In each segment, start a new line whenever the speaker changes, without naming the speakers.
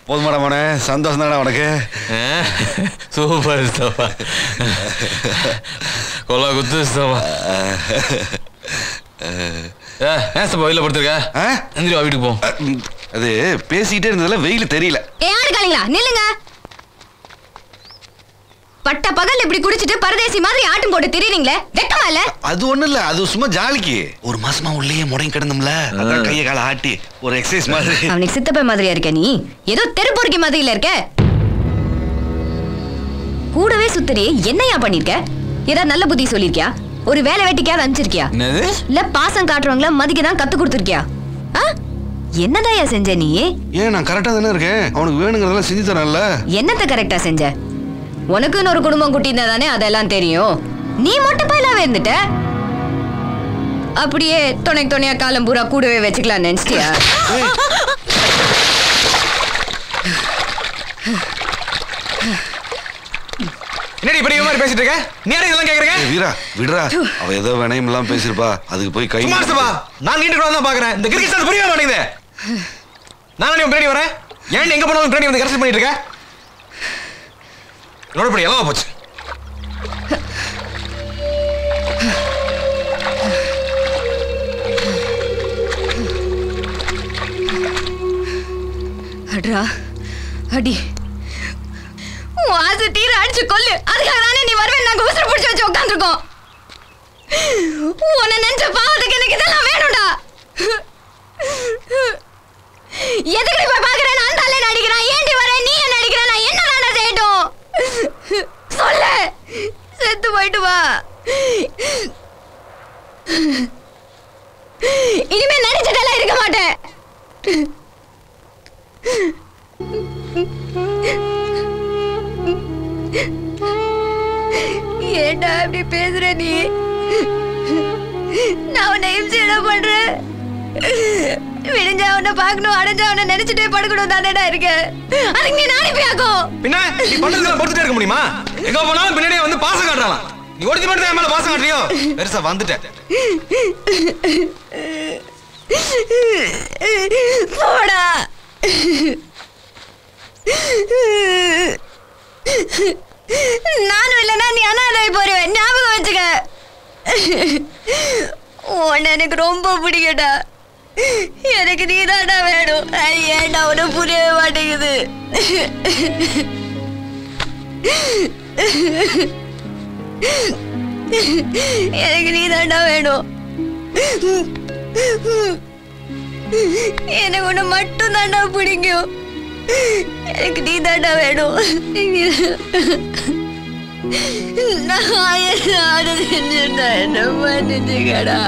போதுமாடா மோனே, சந்தோஷம் தானே உனக்கு?
சூப்பர் ஸ்தபா, கொல்லா குத்து ஸ்தபா. ஏன் ஸ்தபா வெயில படுத்துருக்க? எந்திரி வா வீட்டுக்கு போ.
அது பேசிக்கிட்டே இருந்ததுல வெயில் தெரியல.
ஆடு காலிங்களா நில்லுங்க. பட்ட பகல் இப்படி குடிச்சிட்டு பரதேசி மாதிரி ஆட்டம் போட்டு திரியறீங்களே, வெக்கமா இல்ல?
அது ஒண்ணு இல்ல, அது சும்மா ஜாலிக்கு. ஒரு மாசமா உள்ளே முடங்கி கிடந்தோம்ல, அதான் கையை கால ஆட்டி ஒரு எக்ஸசைஸ் மாதிரி.
அவனுக்கு சித்தப்ப மாதிரியா இருக்க நீ? ஏதோ தெருப்பொறுக்கி மாதிரில இருக்க. கூடவே சுத்தரி என்னையா பண்ணிருக்க? ஏதாவது நல்ல புத்தி சொல்லிருக்கியா? ஒரு வேலை வெட்டிக்காவது அனுப்பிச்சிருக்கியா? இல்ல பாசம் காட்டுறவங்கள மதிக்க தான் கத்து கொடுத்துருக்கியா? என்னதாயா செஞ்ச நீ?
ஏன் நான் கரெக்டா தானே இருக்கேன், அவனுக்கு வேணுங்கிறதெல்லாம் செஞ்சு தரேன்ல.
என்னத்த கரெக்டா செஞ்ச? உனக்குன்னு ஒரு குடும்பம் குட்டினா தானே அதெல்லாம் தெரியும். நீ மட்டும் பயிலாவே இருந்துட்ட. அப்படியே துணையா காலம் பூரா கூடவே வச்சுக்கலாம் நினைச்சிட்டியா?
என்னடி பெரிய மாதிரி பேசிட்டு இருக்க? நீ யாரை இதெல்லாம் கேக்குறீங்க?
வீரா விடுறா, அவ ஏதோ வேணையும் எல்லாம் பேசிருப்பா, அதுக்கு போய் கை
மாஸ்டர்பா. நான் நீண்டு கூட தான் பாக்குறேன். இந்த கிரிக்கெட் புரியவே மாட்டேங்குது. நான் நீ பின்னாடி வரேன், ஏன் எங்க போனாலும் பின்னாடி வந்து கரெக்ட் பண்ணிட்டு இருக்க? என்னோட படி எல்லாம் போச்சு.
அட்ரா அடி, ஆசை தீர அடிச்சு கொல்லு. அதுக்காக தானே நீ வருவேன் நாங்க உசுர பிடிச்சு வச்சு உட்காந்துருக்கோம். உன்னை நினைச்ச பாவத்துக்கு எனக்கு இதெல்லாம் வேணும்டா. எதுக்கு போய் பாக்குறேன்? நான் தானே நடிக்கிறேன். ஏண்டி வரேன்? நீ என்ன நடிக்கிற? நான் என்ன வேணா செய்யட்டும் சொல்லு. செத்து போயிட்டு வா. இனிமே நடிச்சதெல்லாம் இருக்க மாட்டேன். ஏண்டா அப்படி பேசுற நீ? நான் உன்னை இம்சையிட பண்றேன். விடிஞ்சா உன்னை பார்க்கணும், அடைஞ்சா உன்னை நினைச்சிட்டே படுக்கணும் தானேடா இருக்க. அதுக்கு நீ நானிப்பியாக்கும்.
பின்ன நீ பண்றதுக்கு பொறுத்துட்டே இருக்க முடியுமா? எங்க போனாலும் பின்னாடியே வந்து பாசம் காட்டுறான். நீ ஒருத்தி மட்டும் என் மேல பாசம் காட்டுறியோ? பெருசா வந்துட்டேன்.
போடா. நானும் இல்லைன்னா நீ அனாதை போருவேன், ஞாபகம் வச்சுக்க. உன்னை எனக்கு ரொம்ப பிடிக்கட்டா. எனக்கு நீதாண்டா வேணும். ஏன்டா உன்னை புரியவே மாட்டேங்குது. எனக்கு நீதாண்டா வேணும். எனக்கு உன்னை மட்டும் தாண்டா பிடிக்கும். எனக்கு நீதாண்டா வேணும். நான் என்ன செஞ்சுட்டா என்ன பண்ணிச்சுக்கடா.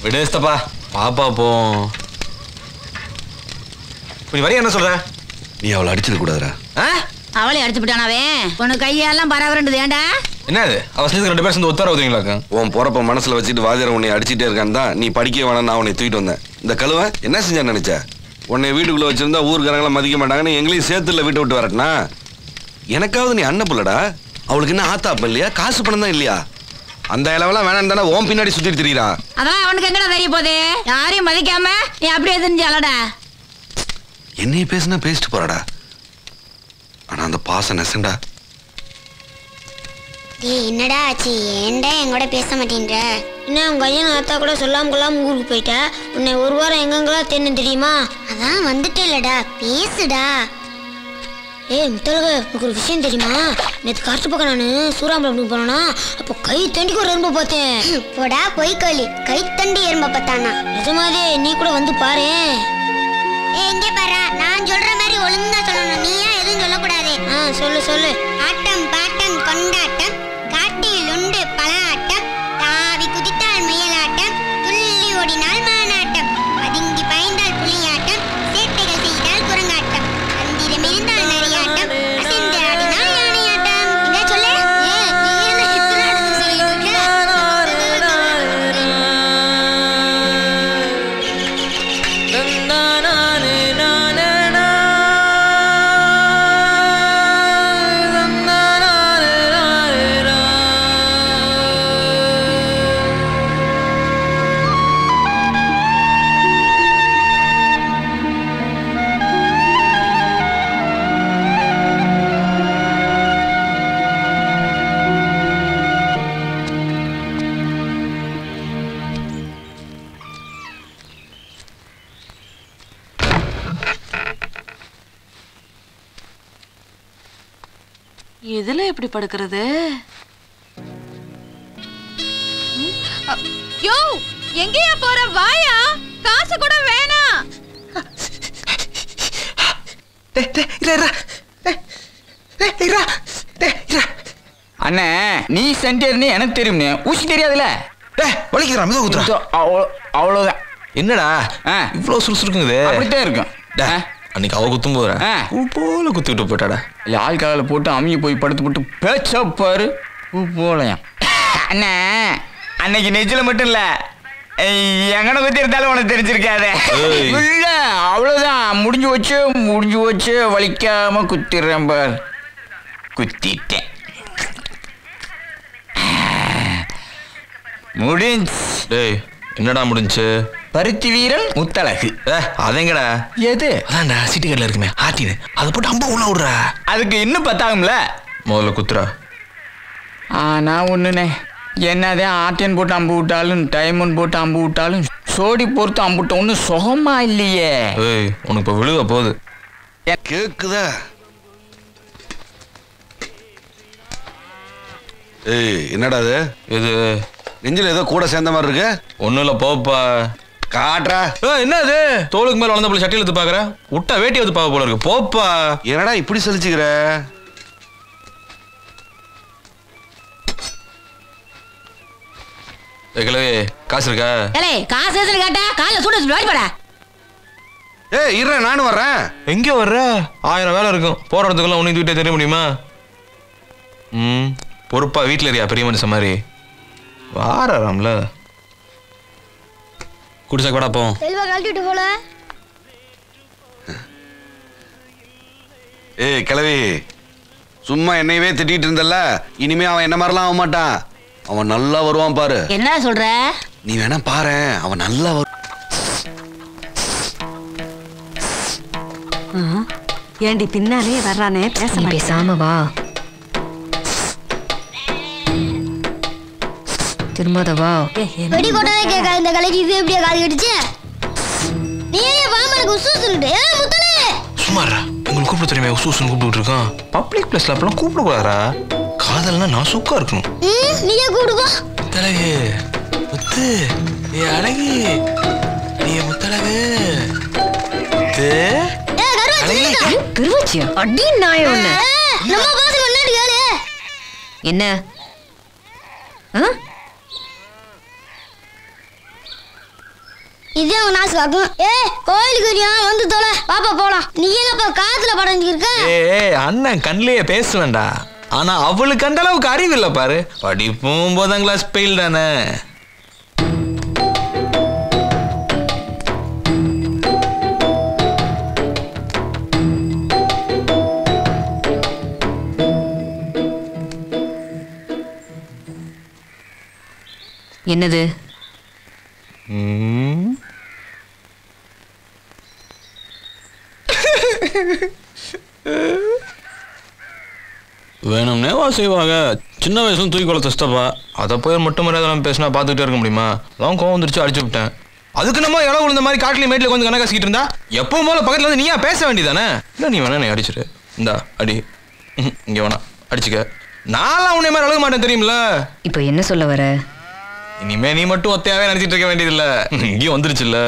விடேஸ்தப்பா பாப்பா போ. நீ வரைய என்ன சொல்ற?
நீ அவளை அடிச்சிட கூடாதுடா.
அவளை அடிச்சு விட்டானாவே. உனக்கு கையெல்லாம் பரவரண்டது ஏண்டா?
என்னது அவ சேர்ந்து 2 பேரும் சேர்ந்து ஒத்தார ஊதுவீங்களாக்கா?
உன் போறப்ப மனசுல வச்சுட்டு வாதியார் உன்னை அடிச்சுட்டே இருக்கான்னு தான் நீ படிக்க வேணாம் நான் உன்னை தூக்கிட்டு வந்தேன். இந்த கழுவை என்ன செஞ்சான்னு நினைச்ச? உன்னை வீட்டுக்குள்ள வச்சிருந்தா ஊருக்காரங்களாம் மதிக்க மாட்டாங்கன்னு எங்களையும் சேர்த்துல வீட்டை விட்டு வரட்டனா? எனக்காவது நீ அண்ணன் புள்ளடா. அவளுக்கு என்ன ஆத்தாப்ப இல்லையா? காசு பணம் தான் இல்லையா? அந்த இளவெல்லாம் வேணாம் தானே ஓம் பின்னாடி சுத்திட்டு திரியிறா.
அதெல்லாம் அவனுக்கு எங்கடா தெரிய போகுது? யாரையும் மதிக்காம நீ அப்படியே தெரிஞ்சாலடா.
என்னைய பேசுனா பேசிட்டு போறாடா. ஆனா அந்த பாசம் நெசண்டா.
என்னடா ஆச்சு? ஏன்டா எங்கூட பேச மாட்டேன்ற? என்ன உங்க ஐயன் ஆத்தா கூட சொல்லாம கொள்ளாம ஊருக்கு போயிட்ட? உன்னை ஒரு வாரம் எங்கெங்கெல்லாம் தேன்னு தெரியுமா? அதான் வந்துட்டே இல்லடா, பேசுடா. முத்தழக உனக்கு ஒரு விஷயம் தெரியுமா? நேற்று காற்று பக்கம் நான் சூறாம்பலம் போனா அப்போ கை தண்டிக்கு ஒரு எறும்பை பார்த்தேன். போடா பொய்க்கோழி, கை தண்டி எறும்பை பார்த்தானா? நிஜமாதே, நீ கூட வந்து பாரு. எங்கே பாரு, நான் சொல்ற மாதிரி ஒழுங்கா சொல்லணும், நீ ஏன் எதுவும் சொல்லக்கூடாது. சொல்லு சொல்லு. கொண்டாட்டம், காட்டில் உண்டு பல ஆட்டம், தாவி குதித்தால் முயலாட்டம், துள்ளி ஓடினால் மானாட்டம், பதுங்கி பாய்ந்தால் புலியாட்டம், சேட்டைகள் செய்தால் குரங்காட்டம், அந்திரம் இருந்தால் நரியாட்டம், அசைந்து ஆடினால் யானையாட்டம். என்ன சொல்ல?
இதுல எப்படி படுக்கிறது? யோ, எங்கயா போற? வாயா, காசு கூட வேணாம்.
அண்ணே, நீ சென்டர்னு எனக்கு தெரியும்னே, ஊசி தெரியாதுல.
வலிக்கிறா, மிக குத்துறா.
அவ்வளவுதான்.
என்னடா இவ்வளவு சுறுசுறுக்குங்குது?
அப்படித்தான் இருக்கும்.
அன்னைக்கு அவ குத்தும் போற போல குத்திட்டு போட்டாடா.
இல்ல ஆள் காலில் போட்டு அம்மியை போய் படுத்து போட்டு பேச்சப்பாரு போலையா. அண்ணா, அன்னைக்கு நெஞ்சில மட்டும் இல்ல, எங்கன குத்தி இருந்தாலும் உனக்கு தெரிஞ்சிருக்காத. இல்ல அவ்வளவுதான், முடிஞ்சு வச்சு வலிக்காம குத்திடுறேன் பார். குத்திட்டேன், முடிஞ்சு.
டேய், என்னடா முடிஞ்சு?
பருத்தி வீரன் முத்தழகு.
அதேங்கடா.
எது?
அதான்டா சீட்டு கடையில் இருக்குமே ஆட்டின்னு, அதை போட்டு அம்பா உள்ள விடுறா.
அதுக்கு இன்னும் பத்தாகும்ல.
முதல்ல குத்துறா.
நான் ஒண்ணுனே, என்னதான் ஆட்டியன் போட்டு அம்பு விட்டாலும் டைமண்ட் போட்டு அம்பு விட்டாலும் சோடி பொறுத்து அம்புட்ட ஒன்றும் சுகமா இல்லையே.
ஏய், உனக்கு இப்போ விழுக போகுது.
கேக்குதா? ஏய், என்னடா அது?
இது
நெஞ்சில் ஏதோ கூட சேர்ந்த மாதிரி இருக்கு.
ஒன்றும் இல்லை, போப்பா.
காட்டுறா.
என்ன அது? தோளுக்கு மேல வளர்ந்த போல சட்டியில் எடுத்து பாக்குற, விட்டா வேட்டி எடுத்து பார்க்க போல இருக்கு. போப்பா.
என்னடா இப்படி சலிச்சுக்கிற?
கிழவி, காசு இருக்கா?
காசு எதுன்னு கேட்டா காலைல சூட வாடிப்படா.
ஏய், இருற, நானும் வர்றேன்.
எங்க வர்ற? 1000 வேலை இருக்கும். போற இடத்துக்குள்ள உன்னை தூக்கிட்டே தெரிய முடியுமா? பொறுப்பா வீட்டில் இருக்கியா பெரிய மனுஷன் மாதிரி? வாராம்ல குடிசா கூட போ.
செல்வா கழட்டிட்டு போல.
ஏய் கிழவி, சும்மா என்னையவே திட்டிட்டு இருந்தல்ல, இனிமே அவன் என்ன மாதிரிலாம் ஆக மாட்டான். அவன் நல்லா வருவான் பாரு.
என்ன சொல்ற?
நீ வேணா பாரு, அவன் நல்லா வரும்.
ஏண்டி பின்னாலே வர்றானே,
பேசாம வா. திரும்பதவா.
வெடி கொட்டாலே கேட்காது இந்த கலைக்கு, இது எப்படியா காது கட்டுச்சு? நீ ஏன் பாமனுக்கு உசு சொல்லிட்டு முத்தலே
சும்மாரா. உங்களுக்கு கூப்பிட தெரியுமே, உசூசுன்னு கூப்பிட்டு இருக்கான். பப்ளிக் பிளேஸ்ல அப்பெல்லாம் கூப்பிடக்கூடாதா? காதல்னா நான் சூக்கா இருக்கணும்.
நீயே கூப்பிடுக்கோ.
முத்தழகு, முத்து, ஏ அழகி, நீ முத்தழகு.
கருவச்சியா அடி நாய ஒண்ணு.
நம்ம பாச முன்னாடி கேளு.
என்ன?
இதே உன் நாசு காக்கும். கோயிலுக்கு வந்து தொலை, பாப்பா போலாம். நீ என்னப்பா காத்துல படைஞ்சிருக்க?
அண்ணன் கண்ணிலேயே பேசுவேன்டா, ஆனா அவளுக்கு அந்த அளவுக்கு அறிவு இல்ல பாரு. படிப்பும் 9ஆம் கிளாஸ் பெயில் தானே.
என்னது?
வேணும்னே செய்வாங்க. சின்ன வயசுல தூக்கி கொள்ள தஸ்தப்பா. அதை போய் மட்டும் மரியாதை பேசினா பார்த்துக்கிட்டே இருக்க முடியுமா? அதான் கோவம் வந்துருச்சு, அடிச்சு விட்டேன். அதுக்கு நம்ம இடம் விழுந்த மாதிரி காட்டிலே மேட்டில் கொஞ்சம் கணக்காசிக்கிட்டு இருந்தா எப்பவும் போல பக்கத்துல வந்து நீயா பேச வேண்டியதானே? இல்லை, நீ வேணா நீ அடிச்சிரு. இந்தா அடி. இங்க வேணா அடிச்சுக்க. நான்லாம் உன்னை மாதிரி அழுக மாட்டேன் தெரியுமில்ல.
இப்போ என்ன சொல்ல வர?
இனிமே நீ மட்டும் ஒத்தையாவே நினைச்சிட்டு இருக்க வேண்டியதில்ல. இங்கேயும் வந்துருச்சுல்ல.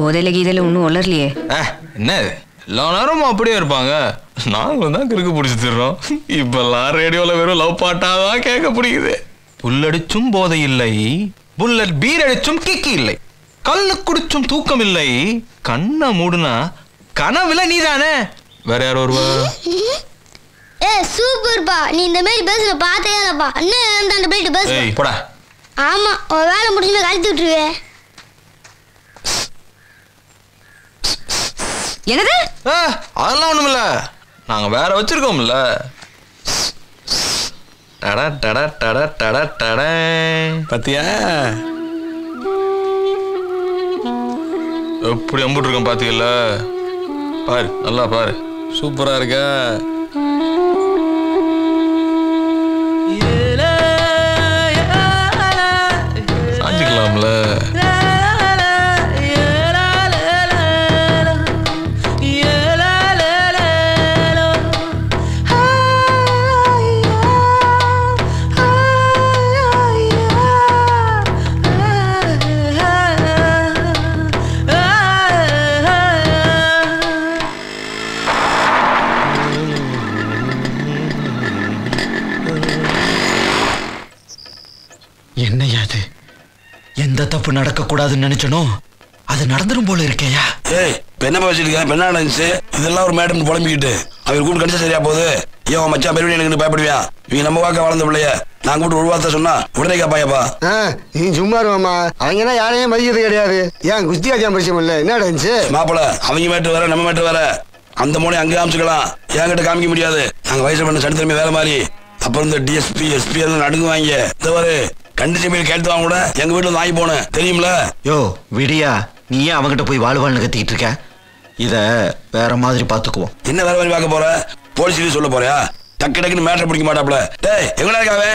போதையில கீதையில ஒன்றும் வளரலையே.
என்ன எல்லா நேரமும் அப்படியே இருப்பாங்க. நாங்களும் தான் கிறுக்கு பிடிச்சி தர்றோம். இப்பெல்லாம் ரேடியோல வெறும் லவ் பாட்டாதான் கேட்க பிடிக்குது. புல்லடிச்சும் போதை இல்லை, புல்லட் பீர் அடிச்சும் கிக்கி இல்லை, கல்லு குடிச்சும் தூக்கம் இல்லை, கண்ணை மூடுனா கனவுல நீதானே. வேற யார் வருவா?
சூப்பர்ப்பா, நீ இந்த மாதிரி பேசுற பார்த்தே இல்லப்பா. அண்ணன் அந்த பிளேட் பேசு.
போடா.
ஆமா, உன் வேலை முடிஞ்சு கழித்து விட்டுருவே.
என்னது?
அதெல்லாம் ஒண்ணுமில்ல, நாங்க வேற வச்சிருக்கோம்ல. டடா டடா டடா டடா டடா.
பாத்தியா
எப்படி அம்புட்டு இருக்கோம் பாத்தீங்கல்ல? பாரு, நல்லா பாரு, சூப்பரா இருக்க. சாஞ்சிக்கலாம்ல.
என்னையா அது? எந்த தப்பு நடக்க கூடாதுன்னு நினைச்சனோ அது நடந்துரும் போல இருக்கேயா.
ஏய், என்ன வச்சிருக்கேன்? பெண்ணா நினைச்சு இதெல்லாம் ஒரு மேடம் புலம்பிக்கிட்டு அவர் கூப்பிட்டு கடிச்சா சரியா போகுது. ஏன் மச்சான் பெருவி எனக்கு பயப்படுவியான்? இவங்க நம்ம வாக்க வளர்ந்த பிள்ளைய நான் கூப்பிட்டு ஒரு வார்த்தை சொன்னா உடனே கேப்பாயப்பா.
நீ சும்மா இருவாமா, அவங்க யாரையும் மதிக்கிறது கிடையாது. ஏன் குஸ்தி ஆச்சான் பிரச்சனை இல்லை, என்ன நடந்துச்சு?
மாப்பிள்ள, அவங்க மேட்டு வேற நம்ம மேட்டு வேற. அந்த மூணை அங்கே காமிச்சுக்கலாம், என்கிட்ட காமிக்க முடியாது. நாங்க வயசு பண்ண சனித்திறமை வேலை மாதிரி. அப்புறம் இந்த டிஎஸ்பி எஸ்பி எல்லாம் நடுங்குவாங்க. இந்த மாதிரி கண்டிச்சு மீன் கேட்டு வாங்க கூட எங்க வீட்டுல வாங்கி போனேன் தெரியுமில.
யோ விடியா, நீ ஏன் அவங்கிட்ட போய் வாழ்வாள்னு கத்திக்கிட்டு இருக்க? இத வேற மாதிரி பாத்துக்குவோம்.
என்ன வேற மாதிரி பார்க்க போற? போலீஸ் சொல்ல போறியா? டக்கு டக்குன்னு மேட்டர் பிடிக்க மாட்டாப்ல. டேய், எங்கடா இருக்காவே?